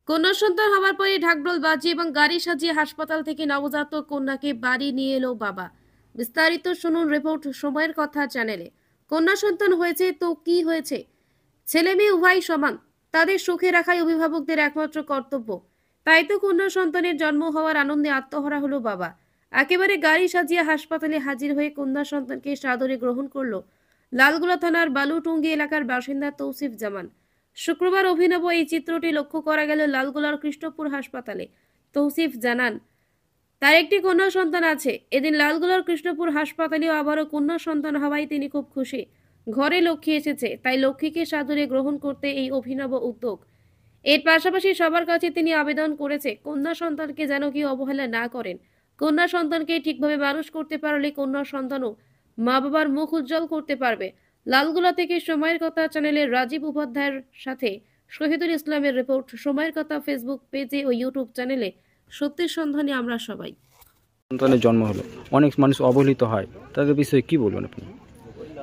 কন্যা সন্তান হওয়ার পরে ঢাকঢোল বাজিয়ে এবং গাড়ি সাজিয়ে হাসপাতাল থেকে নবজাতক কন্যাকে বাড়ি নিয়ে এলো বাবা। বিস্তারিত শুনুন রিপোর্ট সময়ের কথা চ্যানেলে। কন্যা সন্তান হয়েছে তো কি হয়েছে, ছেলে মেয়ে উভয় সমান, তাদের সুখে রাখাই অভিভাবকদের একমাত্র কর্তব্য। তাই তো কন্যা সন্তানের জন্ম হওয়ার আনন্দে আত্মহারা হলো বাবা। একেবারে গাড়ি সাজিয়ে হাসপাতালে হাজির হয়ে কন্যা সন্তানকে সাদরে গ্রহণ করলো লালগোলা থানার বালুটুঙ্গি এলাকার বাসিন্দা তৌসিফ জামান। শুক্রবার অভিনব এই চিত্রটি লক্ষ্য করা গেল লালগোলার কৃষ্ণপুর হাসপাতালে। তৌসিফ জানান তার একটি কন্যা সন্তান আছে। এদিন লালগোলার কৃষ্ণপুর হাসপাতালেও আবারও কন্যা সন্তান হওয়ায় তিনি খুব খুশি। ঘরে লক্ষ্মী এসেছে, তাই লক্ষ্মীকে সাদরে গ্রহণ করতে এই অভিনব উদ্যোগ। এর পাশাপাশি সবার কাছে তিনি আবেদন করেছে কন্যা সন্তানকে যেন কেউ অবহেলা না করেন। কন্যা সন্তানকে ঠিকভাবে মানুষ করতে পারলে কন্যা সন্তানও মা বাবার মুখ উজ্জ্বল করতে পারবে। লালগোলা থেকে সময়ের কথা চ্যানেলের রাজীব উপাধ্যায়ের সাথে শহীদুল ইসলামের রিপোর্ট। সময়ের কথা ফেসবুক পেজে ও ইউটিউব চ্যানেলে সত্যের সন্ধানে আমরা সবাই। সন্তানের জন্ম হলো, অনেক মানুষ অবহেলিত হয়, তাদের বিষয়ে কি বলবেন আপনি?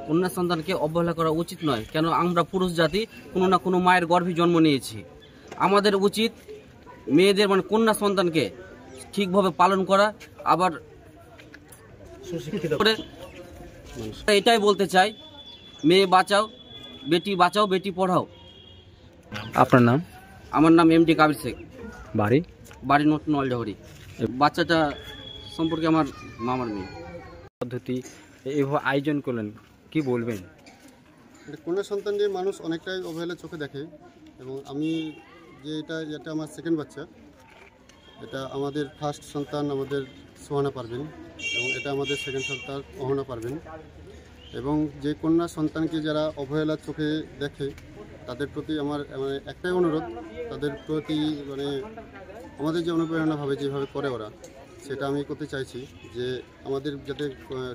কন্যা সন্তানকে অবহেলা করা উচিত নয়, কেন আমরা পুরুষ জাতি কোনো না কোনো মায়ের গর্ভে জন্ম নিয়েছি। আমাদের উচিত মেয়েদের কন্যা সন্তানকে ঠিকভাবে পালন করা। আবার এটাই বলতে চাই, মেয়ে বাঁচাও, বেটি পড়াও। আপনার নাম? আমার নাম এমডি কাবির শেখ, বাড়ি নতুন অলডহরি। বাচ্চাটা সম্পর্কে আমার মামার মেয়ে। পদ্ধতি এইভাবে আয়োজন করলেন, কি বলবেন? কন্যা সন্তান নিয়ে মানুষ অনেকটাই অবহেলা চোখে দেখে, এবং আমি যে এটা আমার সেকেন্ড বাচ্চা, এটা আমাদের ফার্স্ট সন্তান আমাদের সোহানা পারবেন, এবং এটা আমাদের সেকেন্ড সন্তান অহনা পারবেন। এবং যে কন্যা সন্তানকে যারা অবহেলা চোখে দেখে তাদের প্রতি আমার একটাই অনুরোধ, তাদের প্রতি আমাদের যে অনুপ্রেরণাভাবে যেভাবে করে ওরা, সেটা আমি করতে চাইছি যে আমাদের যাতে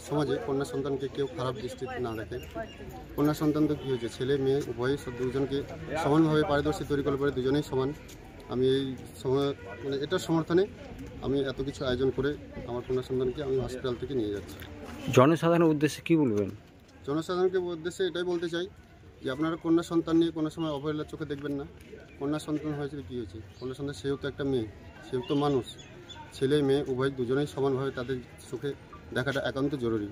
সমাজে কন্যা সন্তানকে কেউ খারাপ দৃষ্টিতে না দেখে। কন্যা সন্তান তো কী হয়েছে, ছেলে মেয়ে উভয়ই দুজনকে সমানভাবে পারদর্শী তৈরি করলে পরে দুজনেই সমান। আমি এই সময় এটার সমর্থনে আমি এত কিছু আয়োজন করে আমার কন্যা সন্তানকে আমি হসপিটাল থেকে নিয়ে যাচ্ছি। জনসাধারণের উদ্দেশ্যে কি বলবেন? জনসাধারণকে উদ্দেশ্যে এটাই বলতে চাই যে আপনারা কন্যা সন্তান নিয়ে কোনো সময় অবহেলার চোখে দেখবেন না। কন্যা সন্তান হয়েছে কী হয়েছে, কন্যা সন্তান সেও তো একটা মেয়ে, সেও তো মানুষ। ছেলে মেয়ে উভয় দুজনেই সমানভাবে তাদের চোখে দেখাটা একান্ত জরুরি,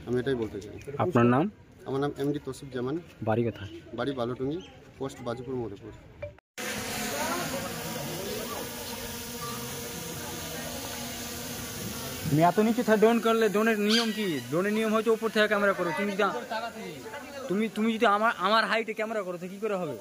আমি এটাই বলতে চাই। আপনার নাম? আমার নাম এমডি তৌসিফ জামান। বাড়ি কোথায়? বাড়ি বালুটুঙ্গি, পোস্ট বাজিপুর মধুপুর। তুমি এত নিচে ড্রোন করলে, ড্রোনের নিয়ম কি? ড্রোনের নিয়ম হয়তো উপর থেকে ক্যামেরা করো। তুমি যদি আমার হাইটে ক্যামেরা করো তো কি করে হবে?